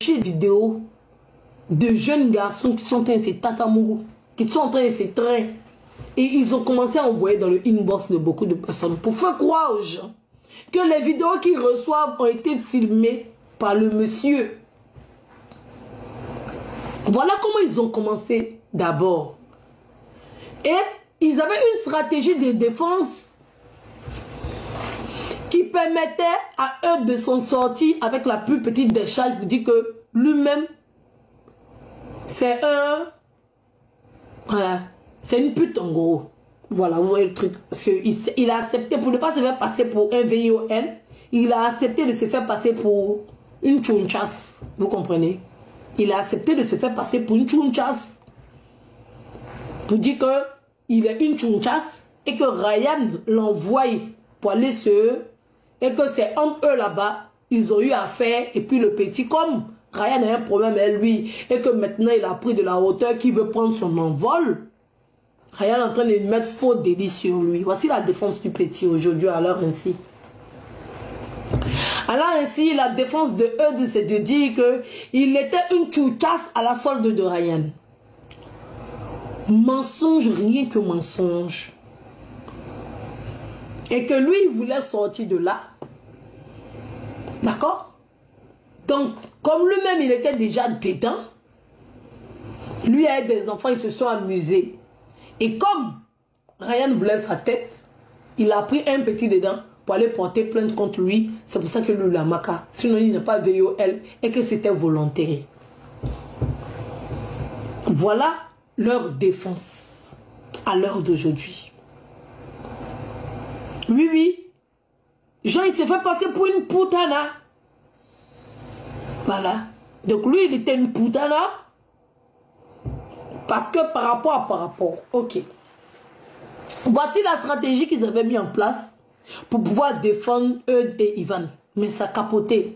vidéos de jeunes garçons qui sont en train de se tatamourou, qui sont en train de se traîner. Et ils ont commencé à envoyer dans le inbox de beaucoup de personnes pour faire croire aux gens que les vidéos qu'ils reçoivent ont été filmées par le monsieur. Voilà comment ils ont commencé d'abord. Et ils avaient une stratégie de défense qui permettait à eux de s'en sortir avec la plus petite des charges pour dire que lui-même, c'est un... Voilà. C'est une pute en gros. Voilà, vous voyez le truc. Parce qu'il a accepté, pour ne pas se faire passer pour un VION, il a accepté de se faire passer pour une tchounchasse. Vous comprenez? Il a accepté de se faire passer pour une tchounchasse. Pour dire qu'il est une tchounchasse et que Ryan l'envoie pour aller sur eux. Et que c'est entre eux là-bas, ils ont eu affaire. Et puis le petit, comme Ryan a un problème avec lui, et que maintenant il a pris de la hauteur, qu'il veut prendre son envol, Ryan est en train de mettre faux délit sur lui. Voici la défense du petit aujourd'hui, alors ainsi. Alors ainsi, la défense de Eud, c'est de dire qu'il était une tchouchasse à la solde de Ryan. Mensonge, rien que mensonge. Et que lui, il voulait sortir de là. D'accord? Donc, comme lui-même, il était déjà dedans, lui avec des enfants, ils se sont amusés. Et comme Ryan voulait sa tête, il a pris un petit dedans pour aller porter plainte contre lui. C'est pour ça que lui l'a maca. Sinon, il n'a pas VOL et que c'était volontaire. Voilà leur défense à l'heure d'aujourd'hui. Oui, oui. Jean, il s'est fait passer pour une putana. Voilà. Donc lui, il était une putana. Parce que par rapport. Ok. Voici la stratégie qu'ils avaient mis en place pour pouvoir défendre Eud et Ivan. Mais ça capotait.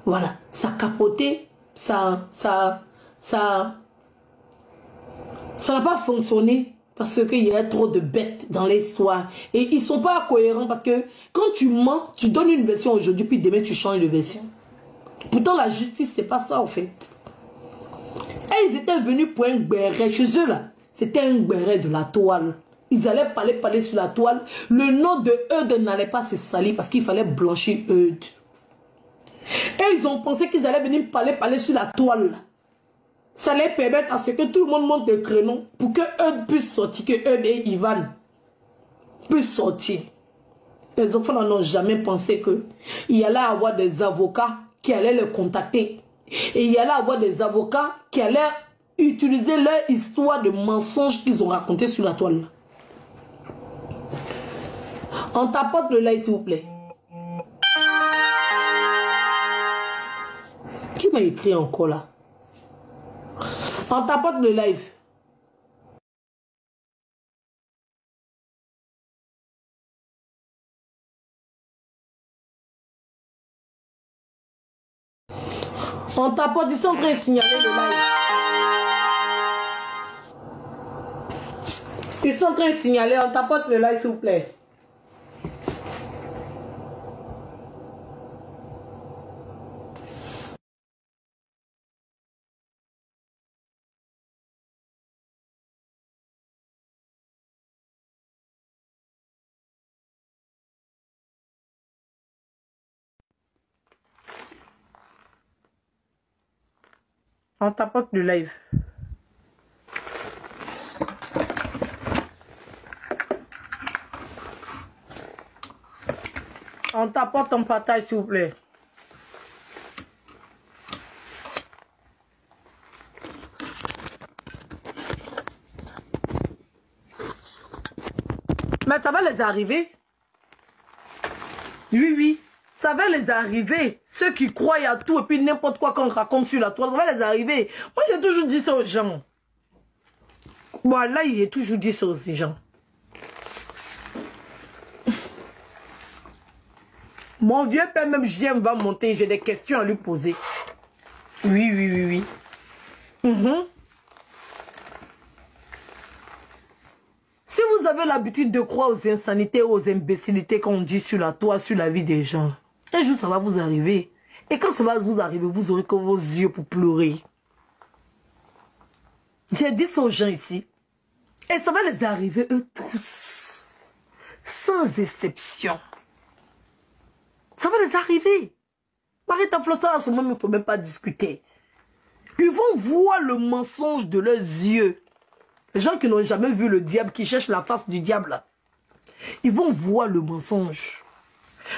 Voilà. Ça capotait. Ça n'a pas fonctionné. Parce qu'il y a trop de bêtes dans l'histoire. Et ils ne sont pas cohérents parce que quand tu mens, tu donnes une version aujourd'hui, puis demain tu changes de version. Pourtant la justice, c'est pas ça en fait. Et ils étaient venus pour un béret chez eux là. C'était un béret de la toile. Ils allaient parler sur la toile. Le nom de Eud n'allait pas se salir parce qu'il fallait blanchir Eud. Et ils ont pensé qu'ils allaient venir parler sur la toile là. Ça les permettre à ce que tout le monde monte des créneaux pour que Eud puisse sortir, que Eud et Ivan puissent sortir. Les enfants n'ont jamais pensé qu'il y allait avoir des avocats qui allaient les contacter. Et il y allait avoir des avocats qui allaient utiliser leur histoire de mensonges qu'ils ont raconté sur la toile. On tapote le like s'il vous plaît. Qui m'a écrit encore là? On tapote le live. On tapote, ils sont en train de signaler le live. Ils sont en train de signaler, on tapote le live s'il vous plaît. On tapote le live. On tapote ton partage s'il vous plaît. Mais ça va les arriver. Oui, oui. Ça va les arriver. Ceux qui croient à tout et puis n'importe quoi qu'on raconte sur la toile, ça va les arriver. Moi, j'ai toujours dit ça aux gens. Bon, là, il a toujours dit ça aux gens. Mon vieux père, même JM va monter, j'ai des questions à lui poser. Oui, oui, oui, oui. Si vous avez l'habitude de croire aux insanités, aux imbécilités qu'on dit sur la toile, sur la vie des gens, un jour ça va vous arriver. Et quand ça va vous arriver, vous aurez comme vos yeux pour pleurer. J'ai dit ça aux gens ici. Et ça va les arriver, eux tous. Sans exception. Ça va les arriver. Marita Flossan, à ce moment, il ne faut même pas discuter. Ils vont voir le mensonge de leurs yeux. Les gens qui n'ont jamais vu le diable, qui cherchent la face du diable, ils vont voir le mensonge.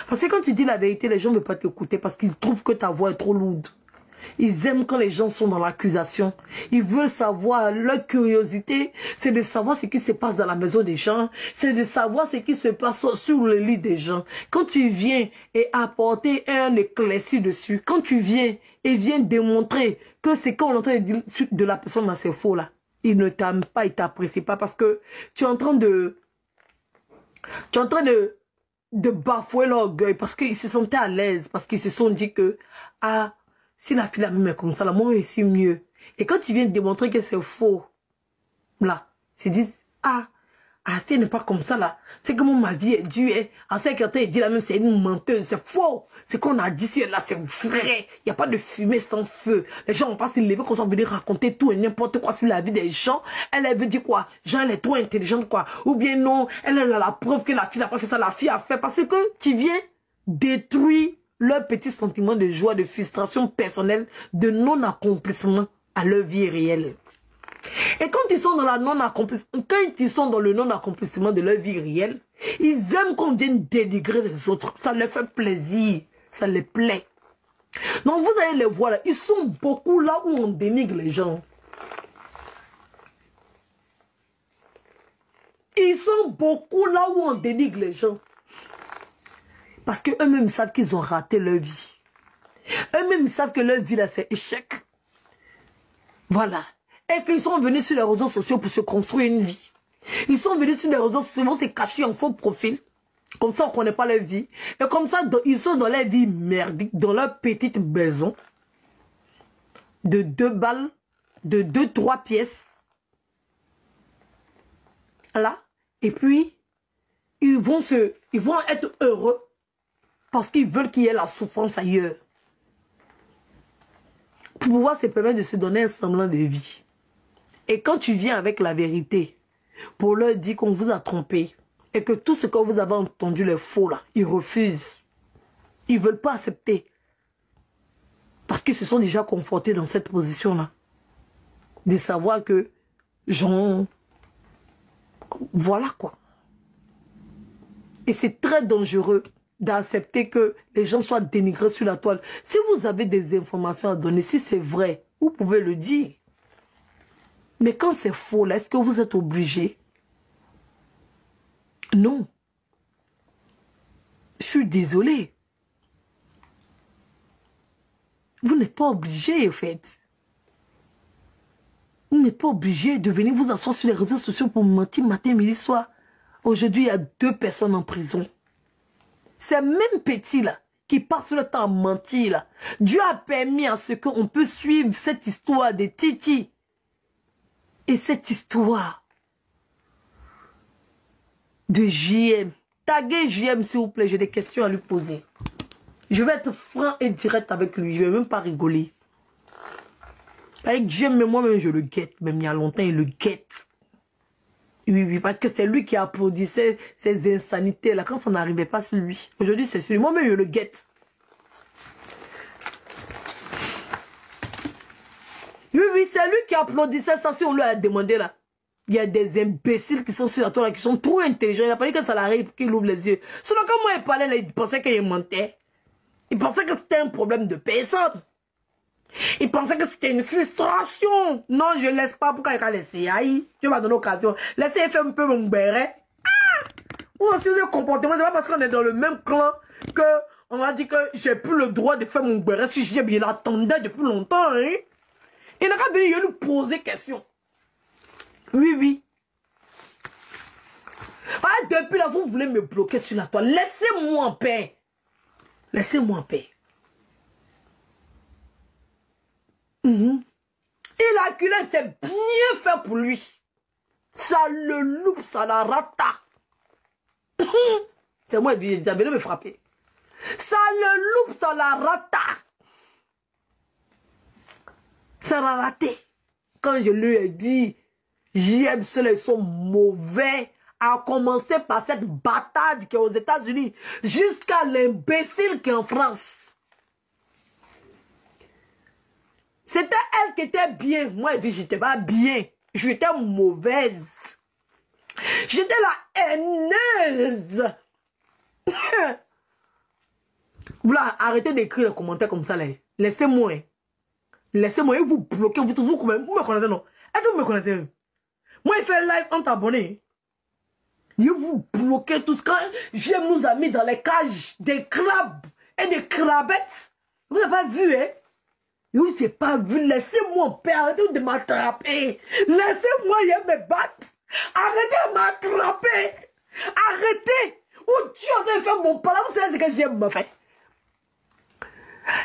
Parce que quand tu dis la vérité, les gens ne veulent pas t'écouter parce qu'ils trouvent que ta voix est trop lourde. Ils aiment quand les gens sont dans l'accusation. Ils veulent savoir, leur curiosité, c'est de savoir ce qui se passe dans la maison des gens. C'est de savoir ce qui se passe sur le lit des gens. Quand tu viens et apporter un éclairci dessus, quand tu viens et viens démontrer que c'est quand on entend dire de la personne là, c'est faux là. Il ne t'aime pas, il t'apprécie pas parce que tu es en train de bafouer l'orgueil parce qu'ils se sentaient à l'aise, parce qu'ils se sont dit que, ah, si la fille la même est comme ça, là, moi, je suis mieux. Et quand tu viens démontrer que c'est faux, là, ils se disent, ah, si elle n'est pas comme ça, là, c'est comment ma vie est dure, hein. En 50 ans, il dit la même, c'est une menteuse, c'est faux. C'est qu'on a dit sur elle, là, c'est vrai. Il n'y a pas de fumée sans feu. Les gens vont pas se lever comme ça, venir raconter tout et n'importe quoi sur la vie des gens. Elle veut dire quoi? Genre, elle est trop intelligente, quoi. Ou bien non, elle a la preuve que la fille n'a pas fait ça, la fille a fait. Parce que tu viens détruire leur petit sentiment de joie, de frustration personnelle, de non-accomplissement à leur vie réelle. Et quand ils sont dans la non-accomplissement, quand ils sont dans le non-accomplissement de leur vie réelle, ils aiment qu'on vienne dénigrer les autres. Ça leur fait plaisir. Ça les plaît. Donc vous allez les voir là. Ils sont beaucoup là où on dénigre les gens. Ils sont beaucoup là où on dénigre les gens. Parce qu'eux-mêmes savent qu'ils ont raté leur vie. Eux-mêmes savent que leur vie là c'est échec. Voilà. Et qu'ils sont venus sur les réseaux sociaux pour se construire une vie. Ils sont venus sur les réseaux sociaux, ils vont se cacher en faux profil. Comme ça, on ne connaît pas leur vie. Et comme ça, ils sont dans leur vie merdique, dans leur petite maison. De 2 balles, de 2-3 pièces. Là. Et puis, ils vont être heureux. Parce qu'ils veulent qu'il y ait la souffrance ailleurs. Pour pouvoir se permettre de se donner un semblant de vie. Et quand tu viens avec la vérité, pour leur dire qu'on vous a trompé, et que tout ce que vous avez entendu, les faux là, ils refusent. Ils ne veulent pas accepter. Parce qu'ils se sont déjà confortés dans cette position-là. De savoir que, genre, voilà quoi. Et c'est très dangereux d'accepter que les gens soient dénigrés sur la toile. Si vous avez des informations à donner, si c'est vrai, vous pouvez le dire. Mais quand c'est faux, là, est-ce que vous êtes obligé? Non. Je suis désolée. Vous n'êtes pas obligé, en fait. Vous n'êtes pas obligé de venir vous asseoir sur les réseaux sociaux pour mentir matin, midi, soir. Aujourd'hui, il y a 2 personnes en prison. C'est même petit, là, qui passe le temps à mentir, là. Dieu a permis à ce qu'on peut suivre cette histoire de Titi. Et cette histoire de JM. Taguez JM, s'il vous plaît, j'ai des questions à lui poser. Je vais être franc et direct avec lui, je ne vais même pas rigoler. Avec JM, mais moi-même, je le guette. Même il y a longtemps, il le guette. Oui, oui, parce que c'est lui qui applaudissait ces insanités-là quand ça n'arrivait pas sur lui. Aujourd'hui, c'est sur lui. Moi-même, je le guette. Oui, oui, c'est lui qui applaudissait ça si on lui a demandé là. Il y a des imbéciles qui sont sur la toile là, qui sont trop intelligents. Il a fallu que ça l'arrive, qu'il ouvre les yeux. Sinon, quand moi il parlait là, il pensait qu'il mentait. Il pensait que c'était un problème de personne. Il pensait que c'était une frustration. Non, je ne laisse pas. Pourquoi il va laisser? Aïe, je vais donner l'occasion. Laissez faire un peu mon béret. Ah! Ou aussi ce comportement, c'est pas parce qu'on est dans le même clan que on va dire que j'ai plus le droit de faire mon béret si j'ai bien l'attendais depuis longtemps. Hein? Il n'a qu'à venir lui poser question. Oui, oui. Ah, depuis là, vous voulez me bloquer sur la toile. Laissez-moi en paix. Laissez-moi en paix. Et la culette, c'est bien fait pour lui. Ça le loupe, ça la rata. C'est moi qui dis, me frapper. Ça le loupe, ça la rata. Ça a raté. Quand je lui ai dit, JM, ceux-là, ils sont mauvais. À commencer par cette bataille qui est aux États-Unis, jusqu'à l'imbécile qui est en France. C'était elle qui était bien. Moi, je n'étais pas bien. J'étais mauvaise. J'étais la haineuse. Voilà, arrêtez d'écrire les commentaires comme ça, là. Laissez-moi. Laissez-moi, et vous bloquez, vous me connaissez, non? Est-ce que vous me connaissez? Moi, il fait live en t'abonner. Et vous bloquez tout ce que je nous a mis dans les cages des crabes et des crabettes. Vous n'avez pas vu, hein? Vous n'avez pas vu. Laissez-moi en paix, arrêtez de m'attraper. Laissez-moi me battre. Arrêtez de m'attraper. Arrêtez. Oh Dieu, de faire mon palabre, vous savez ce que j'aime me faire.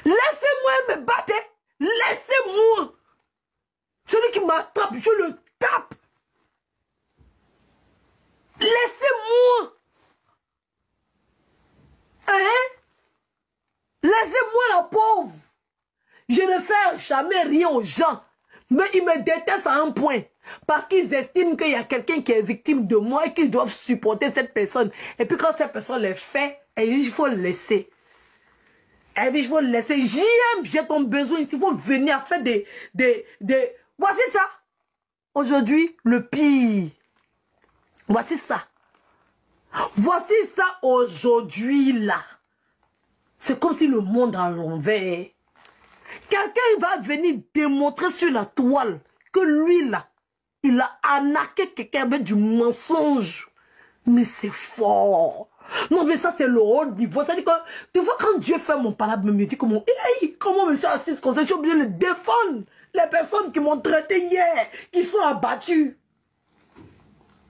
Laissez-moi me battre. Laissez-moi. Celui qui m'attrape, je le tape. Laissez-moi. Hein? Laissez-moi la pauvre. Je ne fais jamais rien aux gens. Mais ils me détestent à un point. Parce qu'ils estiment qu'il y a quelqu'un qui est victime de moi et qu'ils doivent supporter cette personne. Et puis quand cette personne les fait, il faut le laisser. Et puis il faut le laisser. J'ai ton besoin. Il faut venir faire des... Voici ça. Aujourd'hui, le pire. Voici ça. Voici ça aujourd'hui là. C'est comme si le monde à l'envers. Quelqu'un va venir démontrer sur la toile que lui là, il a arnaqué quelqu'un avec du mensonge. Mais c'est fort. Non mais ça c'est le haut niveau. C'est-à-dire que tu vois quand Dieu fait mon palabre, me dit comment, comment me suis assise comme ça, je suis obligé de défendre les personnes qui m'ont traité hier, qui sont abattues.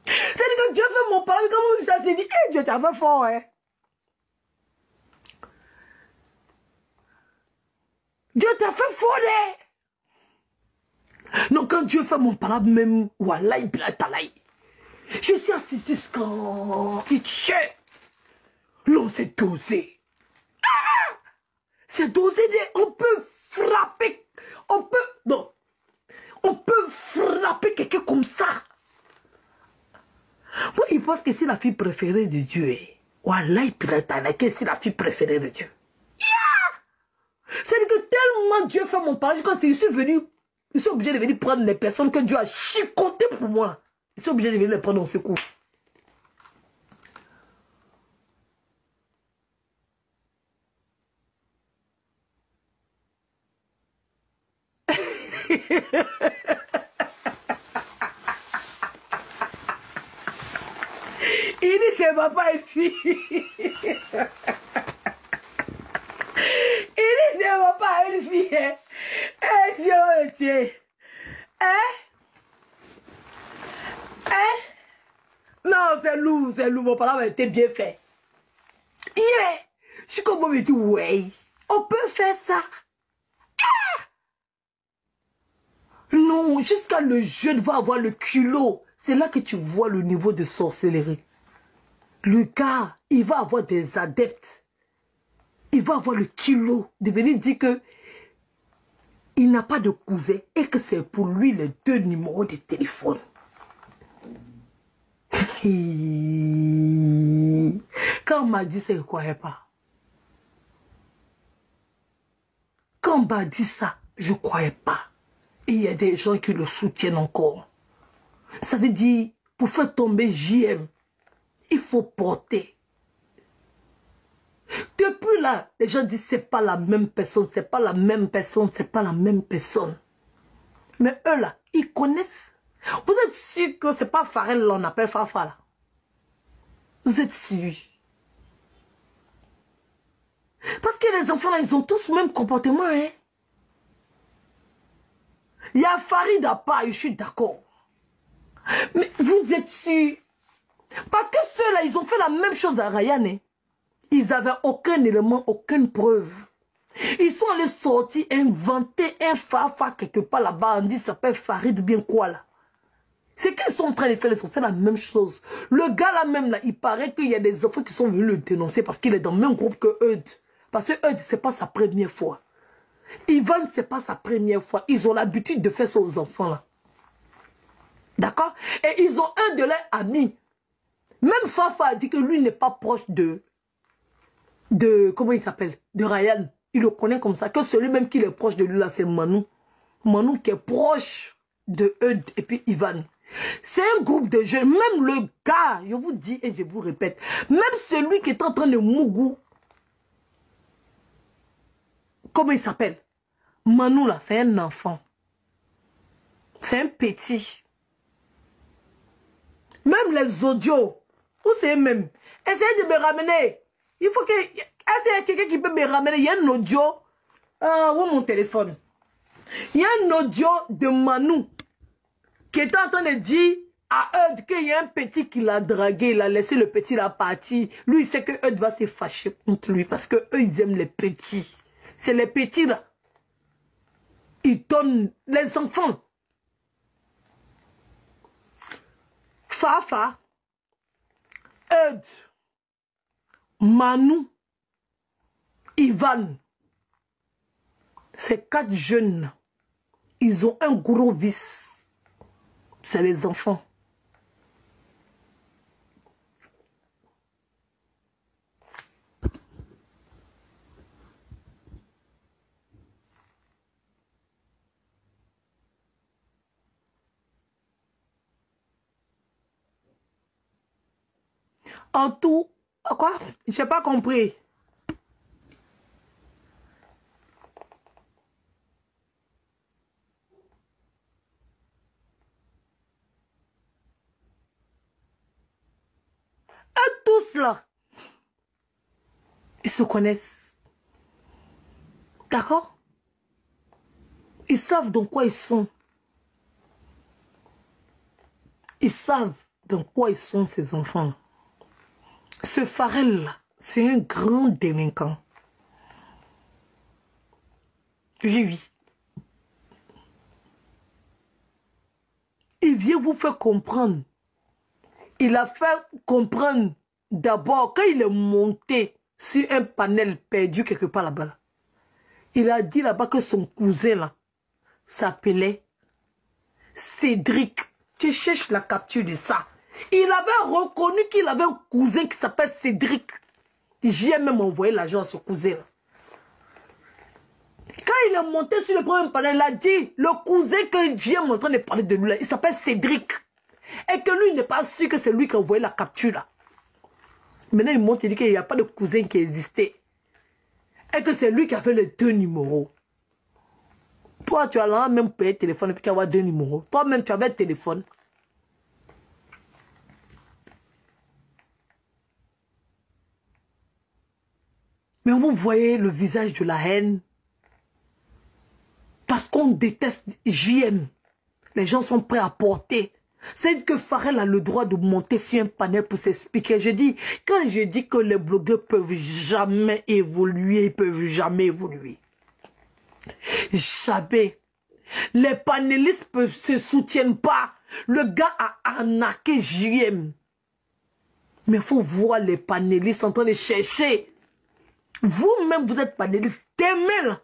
C'est-à-dire que Dieu fait mon palabre, comment ça s'est dit, Dieu t'a fait fort, hein. Dieu t'a fait fort, hein. Non, quand Dieu fait mon palabre, même, voilà, il plaît à l'aïe. Je suis assis jusqu'à... Non, c'est dosé. Ah! C'est dosé, on peut frapper. On peut... Non. On peut frapper quelqu'un comme ça. Moi, il pense que c'est la fille préférée de Dieu. Voilà, il plaît à l'aïe, que c'est la fille préférée de Dieu. C'est-à-dire que tellement Dieu fait mon palabre, quand je suis venu, ils sont obligés de venir prendre les personnes que Dieu a chicotées pour moi. Ils sont obligés de venir les prendre en secours. Il dit c'est papa et fille. Il dit c'est papa et fille. Eh, je vais le tuer. Non, c'est lourd, mon palabre a été bien fait. Yeah. Je suis comme on me dit, ouais, on peut faire ça. Non, jusqu'à le jeune va avoir le culot. C'est là que tu vois le niveau de sorcellerie. Le gars, il va avoir des adeptes. Il va avoir le culot de venir dire que il n'a pas de cousin et que c'est pour lui les 2 numéros de téléphone. Quand on m'a dit ça, je ne croyais pas. Quand on m'a dit ça, je ne croyais pas. Et il y a des gens qui le soutiennent encore. Ça veut dire, pour faire tomber JM, il faut porter. Depuis là, les gens disent c'est pas la même personne, c'est pas la même personne, c'est pas la même personne. Mais eux là, ils connaissent. Vous êtes sûr que c'est pas Pharrell là, on appelle Fafa là? Vous êtes sûr? Parce que les enfants là, ils ont tous le même comportement, hein. Il y a Farid à part, je suis d'accord. Mais vous êtes sûr? Parce que ceux-là, ils ont fait la même chose à Ryan, hein. Ils n'avaient aucun élément, aucune preuve. Ils sont allés sortir, inventer un Fafa quelque part là-bas. On dit ça s'appelle Farid bien quoi là. C'est qu'ils sont en train de faire, ils ont fait la même chose. Le gars là même là, il paraît qu'il y a des enfants qui sont venus le dénoncer parce qu'il est dans le même groupe que Eud. Parce que Eud, c'est pas sa première fois. Ivan, c'est pas sa première fois. Ils ont l'habitude de faire ça aux enfants là. D'accord? Et ils ont un de leurs amis. Même Fafa a dit que lui n'est pas proche de comment il s'appelle? De Ryan. Il le connaît comme ça. Que celui même qui est proche de lui là, c'est Manu. Manu qui est proche de Eud et puis Ivan. C'est un groupe de jeunes. Même le gars, je vous dis et je vous répète, même celui qui est en train de mougou, comment il s'appelle? Manu là, c'est un enfant. C'est un petit. Même les audios, où c'est même? Essayez de me ramener. Il faut que... Est-ce qu'il y a quelqu'un qui peut me ramener? Il y a un audio. Où mon téléphone? Il y a un audio de Manu qui est en train de dire à Eud qu'il y a un petit qui l'a dragué. Il a laissé le petit là partir. Lui, il sait que Eud va se fâcher contre lui parce que eux, ils aiment les petits. C'est les petits là. Ils donnent les enfants. Fafa, Eud, Manu, Ivan, ces 4 jeunes, ils ont un gros vice. C'est les enfants. En tout, quoi? Je n'ai pas compris. Eux tous là, ils se connaissent. D'accord? Ils savent dans quoi ils sont. Ils savent dans quoi ils sont ces enfants. Ce Pharrell là, c'est un grand délinquant. Oui, oui. Il vient vous faire comprendre. Il a fait comprendre d'abord quand il est monté sur un panel perdu quelque part là-bas. Là. Il a dit là-bas que son cousin là s'appelait Cédric. Tu cherches la capture de ça. Il avait reconnu qu'il avait un cousin qui s'appelle Cédric. J'ai même envoyé l'argent à ce cousin-là. Quand il est monté sur le premier panel, il a dit, le cousin que j'aime en train de parler de lui, là, il s'appelle Cédric. Et que lui, il n'est pas sûr que c'est lui qui a envoyé la capture là. Maintenant, il monte et dit qu'il n'y a pas de cousin qui existait. Et que c'est lui qui a fait les 2 numéros. Toi, tu as là même payé le téléphone et puis tu as 2 numéros. Toi-même, tu avais le téléphone. Mais vous voyez le visage de la haine. Parce qu'on déteste JM. Les gens sont prêts à porter. C'est que Pharrell a le droit de monter sur un panel pour s'expliquer. Quand je dis que les blogueurs peuvent jamais évoluer, ils peuvent jamais évoluer. Jamais. Les panélistes ne se soutiennent pas. Le gars a arnaqué JM. Mais il faut voir les panélistes en train de chercher. Vous-même, vous êtes panéliste. Demain, là,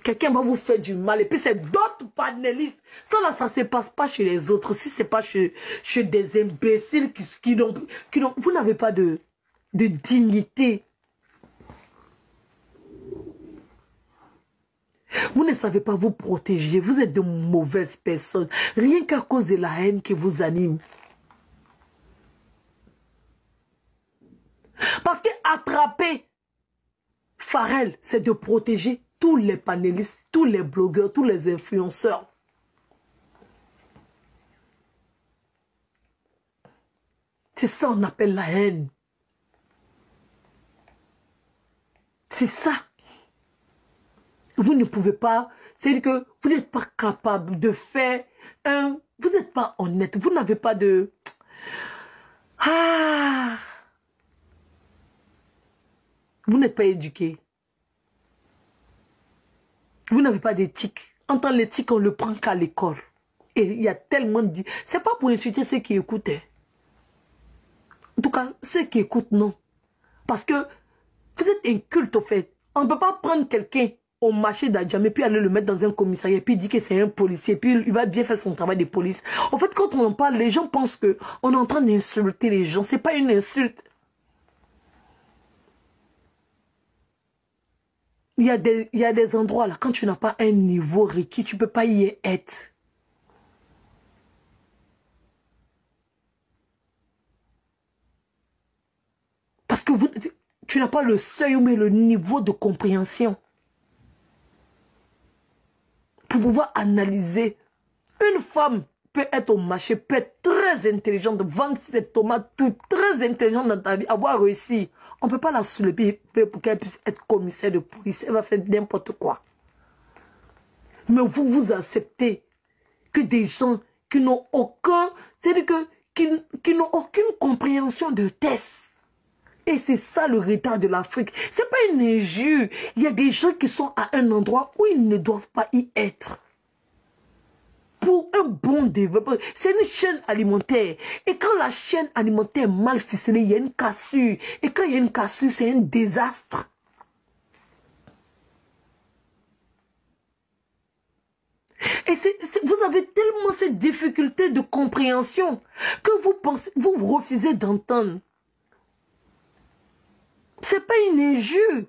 quelqu'un va vous faire du mal. Et puis, c'est d'autres panélistes. Ça, là, ça ne se passe pas chez les autres. Si ce n'est pas chez des imbéciles qui n'ont... Vous n'avez pas de dignité. Vous ne savez pas vous protéger. Vous êtes de mauvaises personnes. Rien qu'à cause de la haine qui vous anime. Parce qu'attraper Pharrell, c'est de protéger tous les panélistes, tous les blogueurs, tous les influenceurs. C'est ça qu'on appelle la haine. C'est ça. Vous ne pouvez pas, c'est-à-dire que vous n'êtes pas capable de faire un... Vous n'êtes pas honnête, vous n'avez pas de... Ah! Vous n'êtes pas éduqué. Vous n'avez pas d'éthique. En tant l'éthique, on le prend qu'à l'école. Et il y a tellement de... C'est pas pour insulter ceux qui écoutent. Hein. En tout cas, ceux qui écoutent, non. Parce que vous êtes inculte, au fait. On ne peut pas prendre quelqu'un au marché d'Adjamé, puis aller le mettre dans un commissariat, puis il dit que c'est un policier, puis il va bien faire son travail de police. En fait, quand on en parle, les gens pensent qu'on est en train d'insulter les gens. C'est pas une insulte. Il y a des endroits là, quand tu n'as pas un niveau requis, tu ne peux pas y être. Parce que tu n'as pas le seuil, mais le niveau de compréhension. Pour pouvoir analyser. Une femme peut être au marché, peut être très intelligente, vendre ses tomates, tout très intelligente dans ta vie, avoir réussi. On ne peut pas la soulever pour qu'elle puisse être commissaire de police. Elle va faire n'importe quoi. Mais vous acceptez que des gens qui n'ont aucun, c'est-à-dire qui n'ont aucune compréhension de test. Et c'est ça le retard de l'Afrique. C'est pas une injure. Il y a des gens qui sont à un endroit où ils ne doivent pas y être. Pour un bon développement, c'est une chaîne alimentaire. Et quand la chaîne alimentaire est mal ficelée, il y a une cassure. Et quand il y a une cassure, c'est un désastre. Et vous avez tellement cette difficulté de compréhension que vous refusez d'entendre. C'est pas une injure.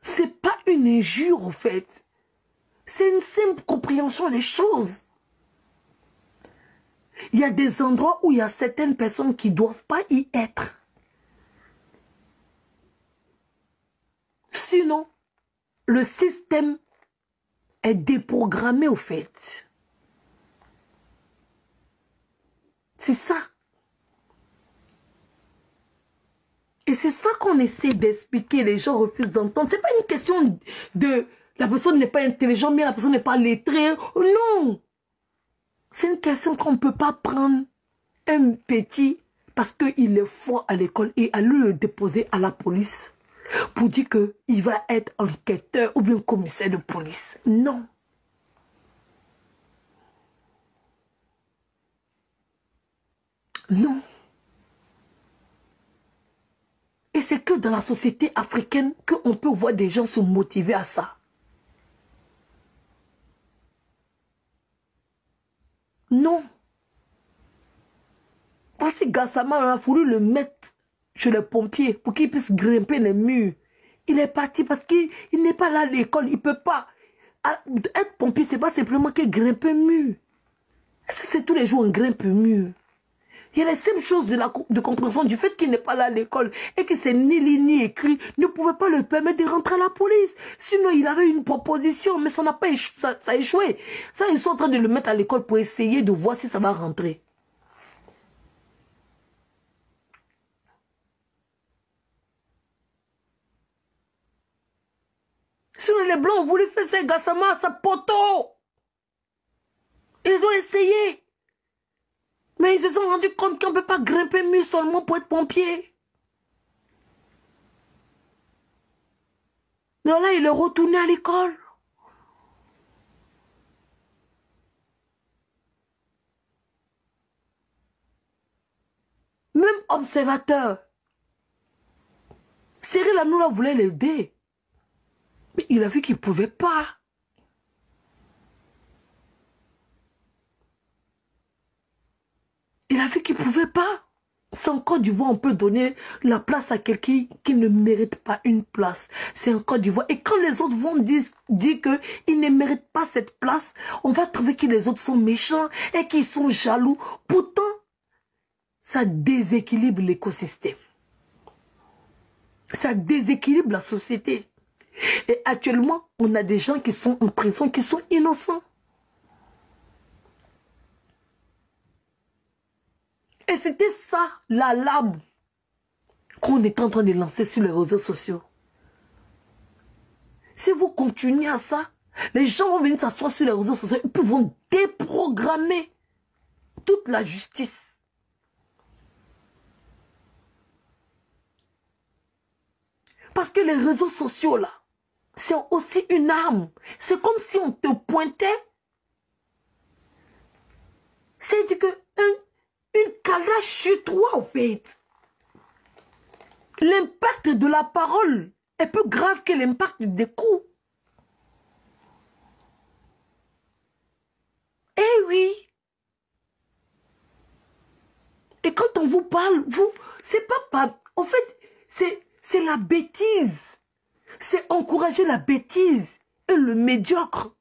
C'est pas une injure, en fait. C'est une simple compréhension des choses. Il y a des endroits où il y a certaines personnes qui ne doivent pas y être. Sinon, le système est déprogrammé, au fait. C'est ça. Et c'est ça qu'on essaie d'expliquer. Les gens refusent d'entendre. C'est pas une question de la personne n'est pas intelligente, mais la personne n'est pas lettrée. Non. C'est une question qu'on ne peut pas prendre un petit parce qu'il est fort à l'école et aller le déposer à la police pour dire qu'il va être enquêteur ou bien commissaire de police. Non. Non. Et c'est que dans la société africaine qu'on peut voir des gens se motiver à ça. Non. Parce que Gassama a voulu le mettre chez les pompiers pour qu'il puisse grimper les murs. Il est parti parce qu'il n'est pas là à l'école. Il ne peut pas. Être pompier, ce n'est pas simplement qu'il grimpe un mur. C'est tous les jours un grimpe un mur. Il y a les mêmes choses de compréhension du fait qu'il n'est pas là à l'école et que c'est ni lu ni écrit ne pouvait pas le permettre de rentrer à la police. Sinon, il avait une proposition, mais ça n'a pas échoué, ça a échoué. Ça, ils sont en train de le mettre à l'école pour essayer de voir si ça va rentrer. Sinon, les Blancs voulaient faire ces Gassama à sa poteau. Ils ont essayé. Mais ils se sont rendus compte qu'on ne peut pas grimper mieux seulement pour être pompier. Donc là, il est retourné à l'école. Même observateur. Cyril Hanouna voulait l'aider. Mais il a vu qu'il ne pouvait pas. Il a vu qu'il ne pouvait pas. Sans Côte d'Ivoire, on peut donner la place à quelqu'un qui ne mérite pas une place. C'est en Côte d'Ivoire. Et quand les autres vont dire qu'ils ne méritent pas cette place, on va trouver que les autres sont méchants et qu'ils sont jaloux. Pourtant, ça déséquilibre l'écosystème. Ça déséquilibre la société. Et actuellement, on a des gens qui sont en prison, qui sont innocents. Et c'était ça, l'alarme qu'on est en train de lancer sur les réseaux sociaux. Si vous continuez à ça, les gens vont venir s'asseoir sur les réseaux sociaux et puis vont déprogrammer toute la justice. Parce que les réseaux sociaux, là, c'est aussi une arme. C'est comme si on te pointait. C'est que une calage sur toi, au fait. L'impact de la parole est plus grave que l'impact des coups. Eh oui. Et quand on vous parle, c'est pas... En fait, c'est la bêtise. C'est encourager la bêtise et le médiocre.